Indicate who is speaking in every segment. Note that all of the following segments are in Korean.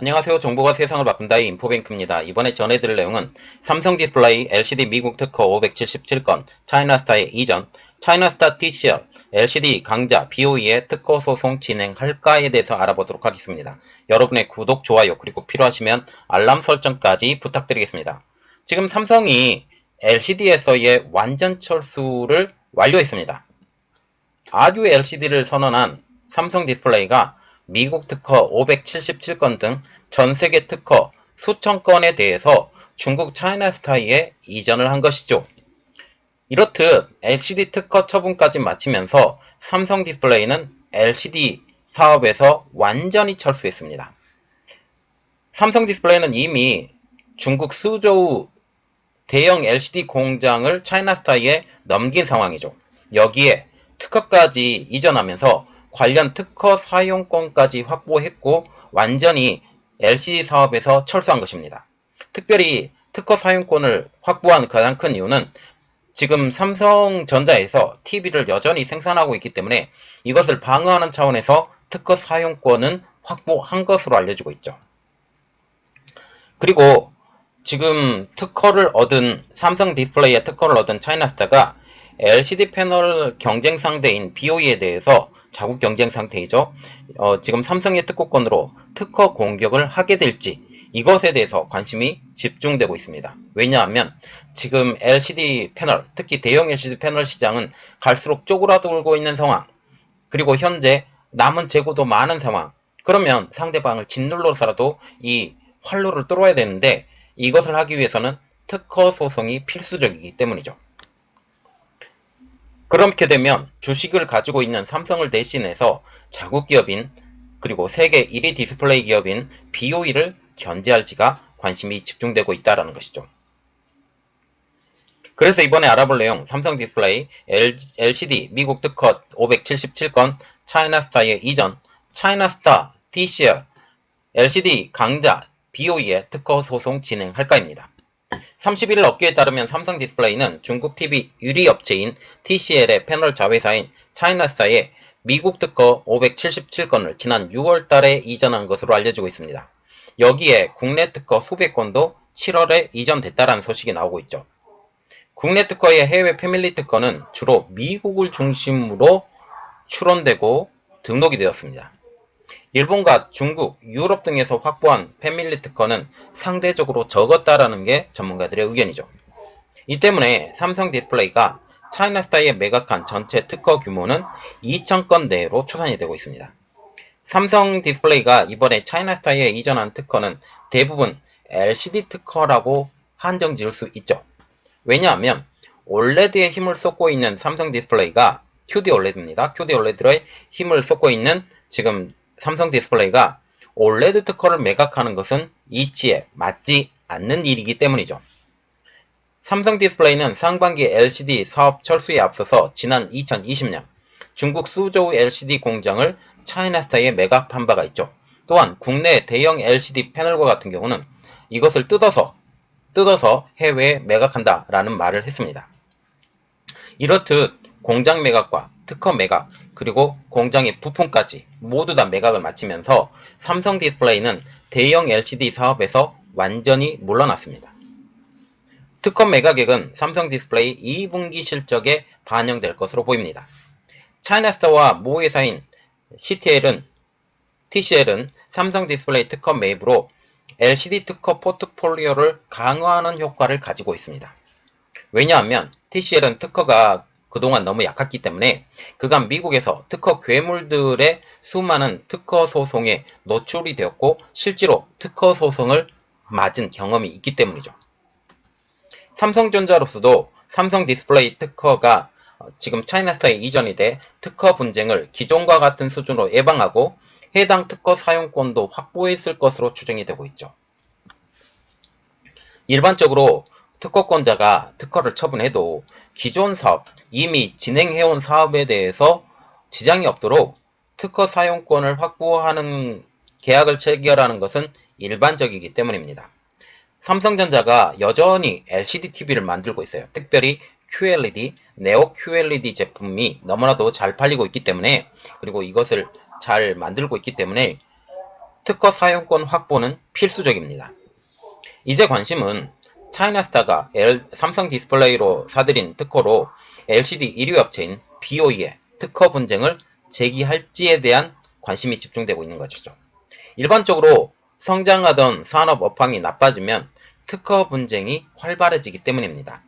Speaker 1: 안녕하세요. 정보가 세상을 바꾼다의 인포뱅크입니다. 이번에 전해드릴 내용은 삼성 디스플레이 LCD 미국 특허 577건, 차이나스타의 이전, 차이나스타 TCL, LCD 강자 BOE의 특허 소송 진행할까에 대해서 알아보도록 하겠습니다. 여러분의 구독, 좋아요, 그리고 필요하시면 알람 설정까지 부탁드리겠습니다. 지금 삼성이 LCD에서의 완전 철수를 완료했습니다. 아주 LCD를 선언한 삼성 디스플레이가 미국 특허 577건 등 전세계 특허 수천 건에 대해서 중국 차이나스타이에 이전을 한 것이죠. 이렇듯 LCD 특허 처분까지 마치면서 삼성 디스플레이는 LCD 사업에서 완전히 철수했습니다. 삼성 디스플레이는 이미 중국 수저우 대형 LCD 공장을 차이나스타이에 넘긴 상황이죠. 여기에 특허까지 이전하면서 관련 특허 사용권까지 확보했고 완전히 LCD 사업에서 철수한 것입니다. 특별히 특허 사용권을 확보한 가장 큰 이유는 지금 삼성전자에서 TV를 여전히 생산하고 있기 때문에 이것을 방어하는 차원에서 특허 사용권은 확보한 것으로 알려지고 있죠. 그리고 지금 삼성 디스플레이의 특허를 얻은 차이나스타가 LCD 패널 경쟁 상대인 BOE에 대해서 자국 경쟁 상태이죠. 지금 삼성의 특허권으로 특허 공격을 하게 될지 이것에 대해서 관심이 집중되고 있습니다. 왜냐하면 지금 LCD 패널, 특히 대형 LCD 패널 시장은 갈수록 쪼그라들고 있는 상황, 그리고 현재 남은 재고도 많은 상황. 그러면 상대방을 짓눌러서라도 이 활로를 뚫어야 되는데 이것을 하기 위해서는 특허 소송이 필수적이기 때문이죠. 그렇게 되면 주식을 가지고 있는 삼성을 대신해서 자국 기업인 그리고 세계 1위 디스플레이 기업인 BOE를 견제할지가 관심이 집중되고 있다는 것이죠. 그래서 이번에 알아볼 내용 삼성 디스플레이 LCD 미국 특허 577건 차이나스타의 이전 차이나스타 TCL LCD 강자 BOE의 특허 소송 진행할까입니다. 31일 업계에 따르면 삼성 디스플레이는 중국 TV 유리 업체인 TCL의 패널 자회사인 차이나스타에 미국 특허 577건을 지난 6월 달에 이전한 것으로 알려지고 있습니다. 여기에 국내 특허 수백 건도 7월에 이전됐다는 소식이 나오고 있죠. 국내 특허의 해외 패밀리 특허는 주로 미국을 중심으로 출원되고 등록이 되었습니다. 일본과 중국, 유럽 등에서 확보한 패밀리 특허는 상대적으로 적었다라는 게 전문가들의 의견이죠. 이 때문에 삼성 디스플레이가 차이나스타이에 매각한 전체 특허 규모는 2,000건 내로 추산이 되고 있습니다. 삼성 디스플레이가 이번에 차이나스타이에 이전한 특허는 대부분 LCD 특허라고 한정 지을 수 있죠. 왜냐하면 OLED에 힘을 쏟고 있는 삼성 디스플레이가 QD OLED입니다. QD OLED에 힘을 쏟고 있는 지금 삼성 디스플레이가 OLED 특허를 매각하는 것은 이치에 맞지 않는 일이기 때문이죠. 삼성 디스플레이는 상반기 LCD 사업 철수에 앞서서 지난 2020년 중국 수저우 LCD 공장을 차이나스타에 매각한 바가 있죠. 또한 국내 대형 LCD 패널과 같은 경우는 이것을 뜯어서 해외에 매각한다라는 말을 했습니다. 이렇듯 공장 매각과 특허 매각 그리고 공장의 부품까지 모두 다 매각을 마치면서 삼성 디스플레이는 대형 LCD 사업에서 완전히 물러났습니다. 특허 매각액은 삼성 디스플레이 2분기 실적에 반영될 것으로 보입니다. 차이나스타와 모회사인 TCL은 삼성 디스플레이 특허 매입으로 LCD 특허 포트폴리오를 강화하는 효과를 가지고 있습니다. 왜냐하면 TCL은 특허가 그동안 너무 약했기 때문에 그간 미국에서 특허 괴물들의 수많은 특허 소송에 노출이 되었고 실제로 특허 소송을 맞은 경험이 있기 때문이죠. 삼성전자로서도 삼성 디스플레이 특허가 지금 차이나스타에 이전이 돼 특허 분쟁을 기존과 같은 수준으로 예방하고 해당 특허 사용권도 확보했을 것으로 추정이 되고 있죠. 일반적으로 특허권자가 특허를 처분해도 기존 사업, 이미 진행해온 사업에 대해서 지장이 없도록 특허 사용권을 확보하는 계약을 체결하는 것은 일반적이기 때문입니다. 삼성전자가 여전히 LCD TV를 만들고 있어요. 특별히 QLED, 네오 QLED 제품이 너무나도 잘 팔리고 있기 때문에 그리고 이것을 잘 만들고 있기 때문에 특허 사용권 확보는 필수적입니다. 이제 관심은 차이나스타가 삼성 디스플레이로 사들인 특허로 LCD 1위 업체인 BOE의 특허 분쟁을 제기할지에 대한 관심이 집중되고 있는 것이죠. 일반적으로 성장하던 산업 업황이 나빠지면 특허 분쟁이 활발해지기 때문입니다.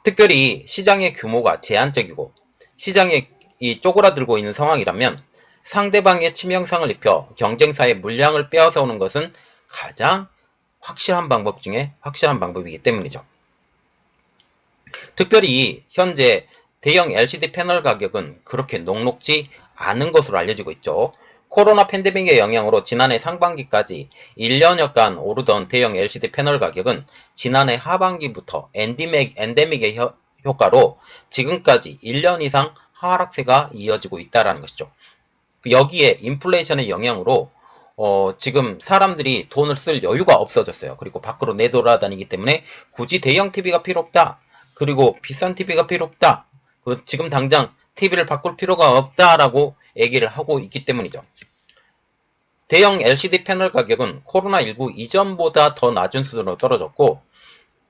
Speaker 1: 특별히 시장의 규모가 제한적이고 시장이 쪼그라들고 있는 상황이라면 상대방의 치명상을 입혀 경쟁사의 물량을 빼앗아오는 것은 가장 확실한 방법 중에 확실한 방법이기 때문이죠. 특별히 현재 대형 LCD 패널 가격은 그렇게 녹록지 않은 것으로 알려지고 있죠. 코로나 팬데믹의 영향으로 지난해 상반기까지 1년여간 오르던 대형 LCD 패널 가격은 지난해 하반기부터 엔데믹의 효과로 지금까지 1년 이상 하락세가 이어지고 있다는 것이죠. 여기에 인플레이션의 영향으로 지금 사람들이 돈을 쓸 여유가 없어졌어요. 그리고 밖으로 내돌아다니기 때문에 굳이 대형 TV가 필요 없다. 그리고 비싼 TV가 필요 없다. 지금 당장 TV를 바꿀 필요가 없다라고 얘기를 하고 있기 때문이죠. 대형 LCD 패널 가격은 코로나19 이전보다 더 낮은 수준으로 떨어졌고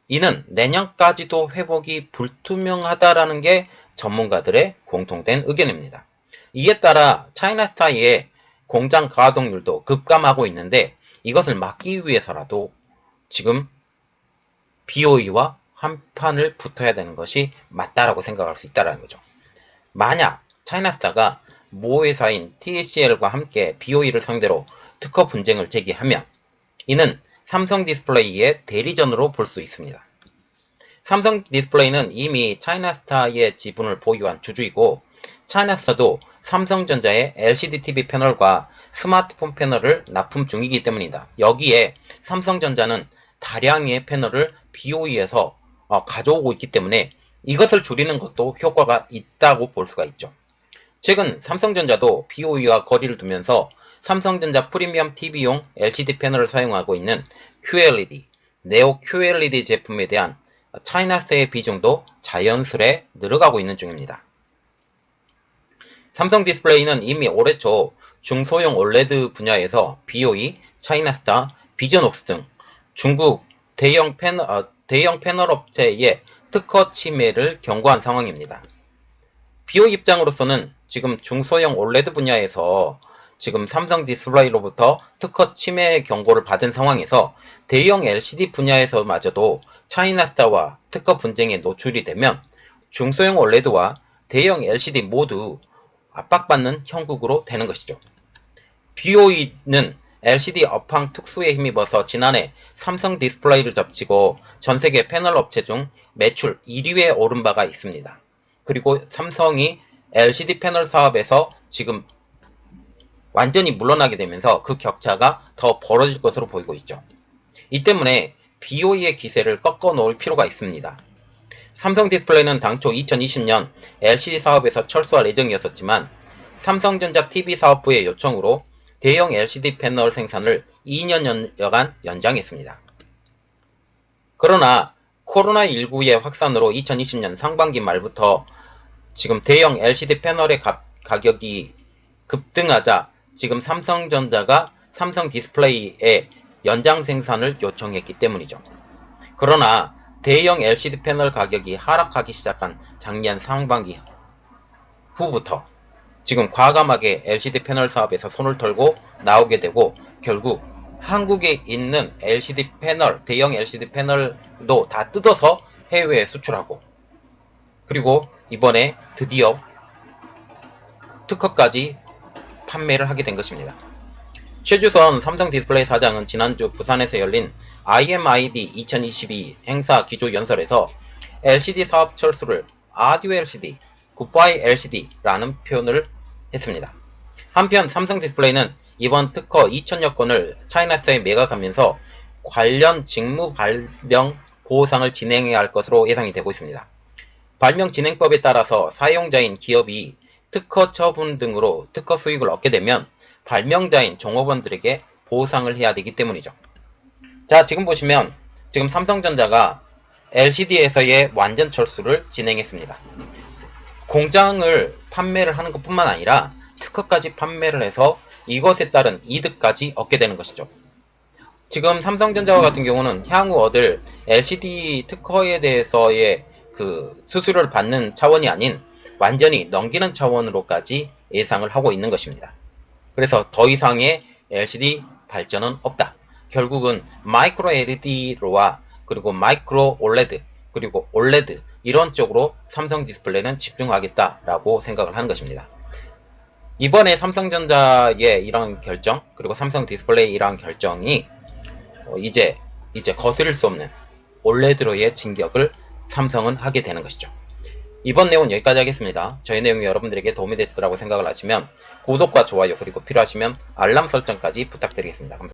Speaker 1: 이는 내년까지도 회복이 불투명하다라는 게 전문가들의 공통된 의견입니다. 이에 따라 차이나스타의 공장 가동률도 급감하고 있는데 이것을 막기 위해서라도 지금 BOE와 한판을 붙어야 되는 것이 맞다라고 생각할 수 있다는 거죠. 만약 차이나스타가 모회사인 TCL과 함께 BOE를 상대로 특허 분쟁을 제기하면 이는 삼성 디스플레이의 대리전으로 볼 수 있습니다. 삼성 디스플레이는 이미 차이나스타의 지분을 보유한 주주이고 차이나스타도 삼성전자의 LCD TV 패널과 스마트폰 패널을 납품 중이기 때문이다. 여기에 삼성전자는 다량의 패널을 BOE에서 가져오고 있기 때문에 이것을 줄이는 것도 효과가 있다고 볼 수가 있죠. 최근 삼성전자도 BOE와 거리를 두면서 삼성전자 프리미엄 TV용 LCD 패널을 사용하고 있는 QLED, 네오 QLED 제품에 대한 차이나스타의 비중도 자연스레 늘어가고 있는 중입니다. 삼성 디스플레이는 이미 올해 초 중소형 OLED 분야에서 BOE, 차이나스타, 비전옥스 등 중국 대형 패널 업체의 특허 침해를 경고한 상황입니다. BOE 입장으로서는 지금 중소형 OLED 분야에서 지금 삼성 디스플레이로부터 특허 침해 경고를 받은 상황에서 대형 LCD 분야에서마저도 차이나스타와 특허 분쟁에 노출이 되면 중소형 OLED와 대형 LCD 모두 압박받는 형국으로 되는 것이죠. BOE는 LCD 업황 특수에 힘입어서 지난해 삼성 디스플레이를 접치고 전세계 패널 업체 중 매출 1위에 오른 바가 있습니다. 그리고 삼성이 LCD 패널 사업에서 지금 완전히 물러나게 되면서 그 격차가 더 벌어질 것으로 보이고 있죠. 이 때문에 BOE의 기세를 꺾어 놓을 필요가 있습니다. 삼성 디스플레이는 당초 2020년 LCD 사업에서 철수할 예정이었지만 삼성전자 TV 사업부의 요청으로 대형 LCD 패널 생산을 2년여간 연장했습니다. 그러나 코로나19의 확산으로 2020년 상반기 말부터 지금 대형 LCD 패널의 가격이 급등하자 지금 삼성전자가 삼성 디스플레이에 연장 생산을 요청했기 때문이죠. 그러나 대형 LCD 패널 가격이 하락하기 시작한 작년 상반기 후부터 지금 과감하게 LCD 패널 사업에서 손을 털고 나오게 되고 결국 한국에 있는 LCD 패널, 대형 LCD 패널도 다 뜯어서 해외에 수출하고 그리고 이번에 드디어 특허까지 판매를 하게 된 것입니다. 최주선 삼성 디스플레이 사장은 지난주 부산에서 열린 IMID 2022 행사 기조연설에서 LCD 사업 철수를 아듀 LCD, 굿바이 LCD라는 표현을 했습니다. 한편 삼성 디스플레이는 이번 특허 2,000여 건을 차이나스타에 매각하면서 관련 직무 발명 보상을 진행해야 할 것으로 예상이 되고 있습니다. 발명 진행법에 따라서 사용자인 기업이 특허 처분 등으로 특허 수익을 얻게 되면 발명자인 종업원들에게 보상을 해야 되기 때문이죠. 자, 지금 보시면 지금 삼성전자가 LCD에서의 완전 철수를 진행했습니다. 공장을 판매를 하는 것뿐만 아니라 특허까지 판매를 해서 이것에 따른 이득까지 얻게 되는 것이죠. 지금 삼성전자와 같은 경우는 향후 얻을 LCD 특허에 대해서의 그 수수료를 받는 차원이 아닌 완전히 넘기는 차원으로까지 예상을 하고 있는 것입니다. 그래서 더 이상의 LCD 발전은 없다. 결국은 마이크로 LED와 그리고 마이크로 OLED 그리고 OLED 이런 쪽으로 삼성 디스플레이는 집중하겠다라고 생각을 하는 것입니다. 이번에 삼성전자의 이런 결정 그리고 삼성 디스플레이 이러한 결정이 이제 거스를 수 없는 OLED로의 진격을 삼성은 하게 되는 것이죠. 이번 내용은 여기까지 하겠습니다. 저희 내용이 여러분들에게 도움이 됐으라고 생각을 하시면 구독과 좋아요 그리고 필요하시면 알람 설정까지 부탁드리겠습니다. 감사합니다.